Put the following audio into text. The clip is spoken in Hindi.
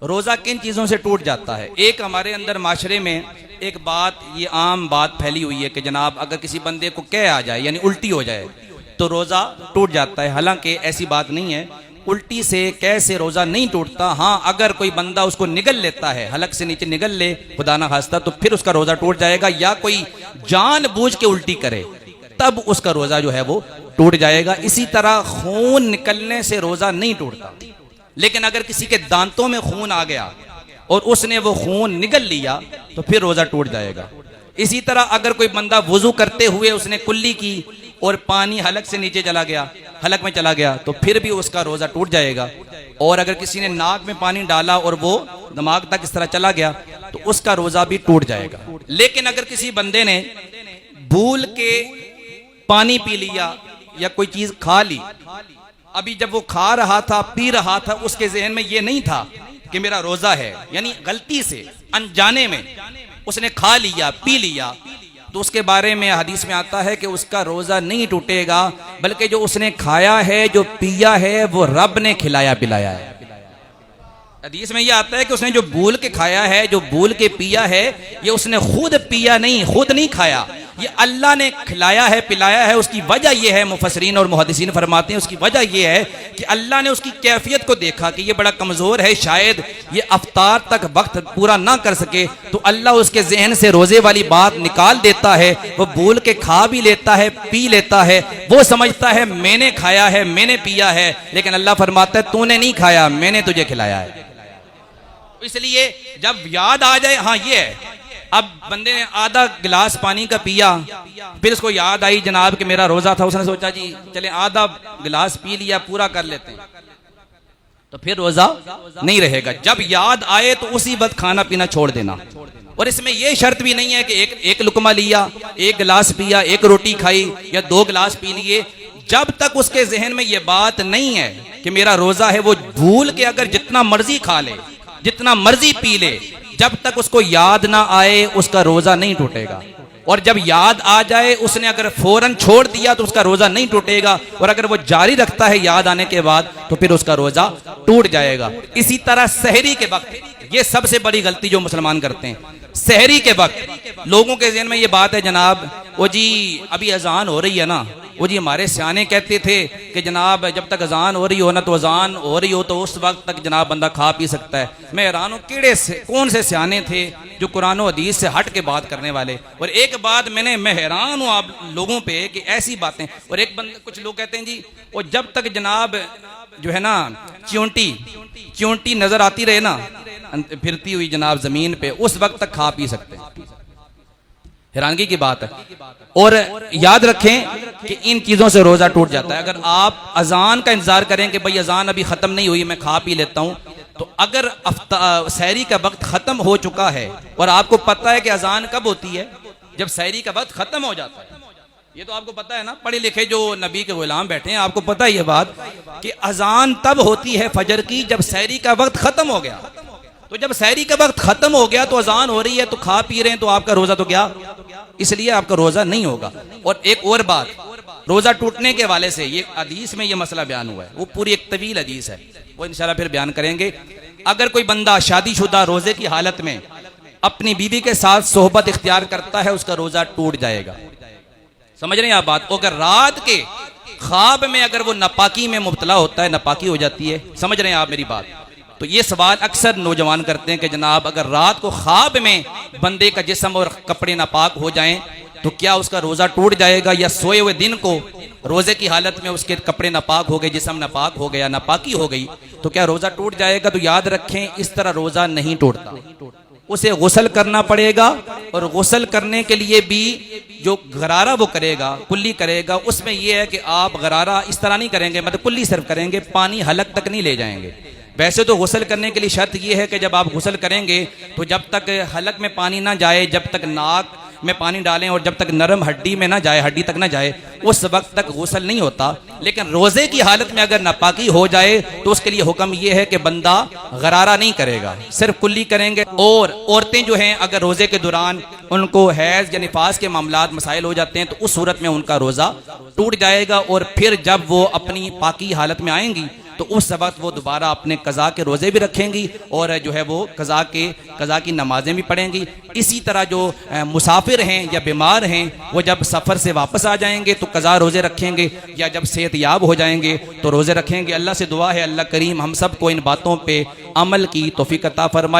रोज़ा किन चीज़ों से टूट जाता है? एक हमारे अंदर माशरे में एक बात, ये आम बात फैली हुई है कि जनाब अगर किसी बंदे को कह आ जाए यानी उल्टी हो जाए तो रोज़ा टूट जाता है। हालांकि ऐसी बात नहीं है, उल्टी से कह से रोज़ा नहीं टूटता। हाँ, अगर कोई बंदा उसको निगल लेता है, हलक से नीचे निगल ले खुदा ना खास्ता, तो फिर उसका रोज़ा टूट जाएगा। या कोई जानबूझ के उल्टी करे तब उसका रोज़ा जो है वो टूट जाएगा। इसी तरह खून निकलने से रोज़ा नहीं टूटता, लेकिन अगर किसी के दांतों में खून आ गया और उसने वो खून निगल लिया तो फिर रोज़ा टूट जाएगा। इसी तरह अगर कोई बंदा वुजू करते हुए उसने कुल्ली की और पानी हलक से नीचे चला गया, हलक में चला गया, तो फिर भी उसका रोज़ा टूट जाएगा। और अगर किसी ने नाक में पानी डाला और वो दिमाग तक इस तरह चला गया तो उसका रोज़ा भी टूट जाएगा। लेकिन अगर किसी बंदे ने भूल के पानी पी लिया या कोई चीज़ खा ली, अभी जब वो खा रहा था, पी रहा था, उसके जहन में ये नहीं था कि मेरा रोज़ा है, यानी गलती से अनजाने में उसने खा लिया, पी लिया, तो उसके बारे में हदीस में आता है कि उसका रोज़ा नहीं टूटेगा, बल्कि जो उसने खाया है, जो पिया है, वो रब ने खिलाया पिलाया है। हदीस में यह आता है कि उसने जो भूल के खाया है, जो भूल के पिया है, ये उसने खुद पिया नहीं, खुद नहीं खाया, ये अल्लाह ने खिलाया है पिलाया है। उसकी वजह यह है, मुफस्सिरीन और मुहद्दिसीन फरमाते हैं, उसकी वजह यह है कि अल्लाह ने उसकी कैफियत को देखा कि ये बड़ा कमज़ोर है, शायद ये अफ्तार तक वक्त पूरा ना कर सके, तो अल्लाह उसके जहन से रोज़े वाली बात निकाल देता है। वो भूल के खा भी लेता है, पी लेता है, वो समझता है मैंने खाया है, मैंने पिया है, लेकिन अल्लाह फरमाता है तूने नहीं खाया, मैंने तुझे खिलाया है। इसलिए जब याद आ जाए, हाँ ये है, अब बंदे ने आधा गिलास पानी का पिया, फिर उसको याद आई जनाब कि मेरा रोज़ा था, उसने सोचा जी चले आधा गिलास पी लिया, पूरा कर लेते हैं, तो फिर रोज़ा नहीं रहेगा। जब याद आए तो उसी वक्त खाना पीना छोड़ देना। और इसमें यह शर्त भी नहीं है कि एक लुकमा लिया, एक गिलास पिया, एक रोटी खाई या 2 गिलास पी लिए, जब तक उसके जहन में यह बात नहीं है कि मेरा रोज़ा है, वो भूल के अगर जितना मर्जी खा ले, जितना मर्जी पी ले, जब तक उसको याद ना आए उसका रोज़ा नहीं टूटेगा। और जब याद आ जाए, उसने अगर फौरन छोड़ दिया तो उसका रोज़ा नहीं टूटेगा, और अगर वो जारी रखता है याद आने के बाद तो फिर उसका रोज़ा टूट जाएगा। इसी तरह सहरी के वक्त, ये सबसे बड़ी गलती जो मुसलमान करते हैं, सहरी के वक्त लोगों के ज़हन में ये बात है जनाब वो जी अभी अजान हो रही है ना, वो जी हमारे सियाने कहते थे कि जनाब जब तक अजान हो रही हो ना, तो अजान हो रही हो तो उस वक्त तक जनाब बंदा खा पी सकता है। मैं हैरान हूँ केड़े से कौन से सियाने थे जो कुरान और हदीस से हट के बात करने वाले। और एक बात मैं हैरान हूँ आप लोगों पे कि ऐसी बातें। और एक बंदा, कुछ लोग कहते हैं जी वो जब तक जनाब जो है ना च्योंटी नजर आती रहे ना फिरती हुई जनाब जमीन पे, उस वक्त तक खा पी सकते हैं। हैरानगी की बात है। और याद रखें कि इन चीजों से रोजा टूट जाता है। अगर आप अजान का इंतजार करें कि भाई अजान अभी खत्म नहीं हुई, मैं खा पी लेता हूं, तो अगर सहरी का वक्त खत्म हो चुका है और आपको पता है कि अजान कब होती है, जब सहरी का वक्त खत्म हो जाता है, ये तो आपको पता है ना, पढ़े लिखे जो नबी के गुलाम बैठे हैं, आपको पता है ये बात कि अजान तब होती है फजर की जब सहरी का वक्त खत्म हो गया। तो जब सहरी का वक्त खत्म हो गया तो अजान हो रही है, तो खा पी रहे हैं, तो आपका रोजा तो क्या, इसलिए आपका रोजा नहीं होगा। और एक और बात, रोजा टूटने के वाले से ये हदीस में ये मसला बयान हुआ है, वो पूरी एक तवील हदीस है, वो इंशाल्लाह फिर बयान करेंगे। अगर कोई बंदा शादीशुदा रोजे की हालत में अपनी बीवी के साथ सोहबत इख्तियार करता है, उसका रोजा टूट जाएगा। समझ रहे हैं आप बात? अगर रात के ख्वाब में अगर वो नापाकी में मुब्तला होता है, नापाकी हो जाती है, समझ रहे हैं आप मेरी बात? तो ये सवाल अक्सर नौजवान करते हैं कि जनाब अगर रात को ख्वाब में बंदे का जिस्म और कपड़े नापाक हो जाएं तो क्या उसका रोज़ा टूट जाएगा, या सोए हुए दिन को रोज़े की हालत में उसके कपड़े नापाक हो गए, जिस्म नापाक हो गया, नापाकी हो गई, तो क्या रोज़ा टूट जाएगा? तो याद रखें, इस तरह रोज़ा नहीं टूटता। उसे गुस्ल करना पड़ेगा, और गुस्ल करने के लिए भी जो गरारा वो करेगा, कुल्ली करेगा, उसमें यह है कि आप गरारा इस तरह नहीं करेंगे, मतलब कुल्ली सिर्फ करेंगे, पानी हलक तक नहीं ले जाएंगे। वैसे तो गुस्ल करने के लिए शर्त यह है कि जब आप गुस्ल करेंगे तो जब तक हलक में पानी ना जाए, जब तक नाक में पानी डालें और जब तक नरम हड्डी में ना जाए, हड्डी तक ना जाए, उस वक्त तक गुस्ल नहीं होता। लेकिन रोज़े की हालत में अगर नापाकी हो जाए तो उसके लिए हुक्म यह है कि बंदा गरारा नहीं करेगा, सिर्फ कुल्ली करेंगे। और औरतें जो हैं अगर रोज़े के दौरान उनको हैज़ या निफास के मामलात मसाइल हो जाते हैं तो उस सूरत में उनका रोज़ा टूट जाएगा। और फिर जब वो अपनी पाकी हालत में आएंगी तो उस वक्त वो दोबारा अपने कज़ा के रोज़े भी रखेंगी और जो है वो कज़ा की नमाजें भी पढ़ेंगी। इसी तरह जो मुसाफिर हैं या बीमार हैं वो जब सफ़र से वापस आ जाएंगे तो कज़ा रोज़े रखेंगे, या जब सेहतयाब हो जाएंगे तो रोज़े रखेंगे। अल्लाह से दुआ है अल्लाह करीम हम सब को इन बातों पे अमल की तौफीक अता फरमाए।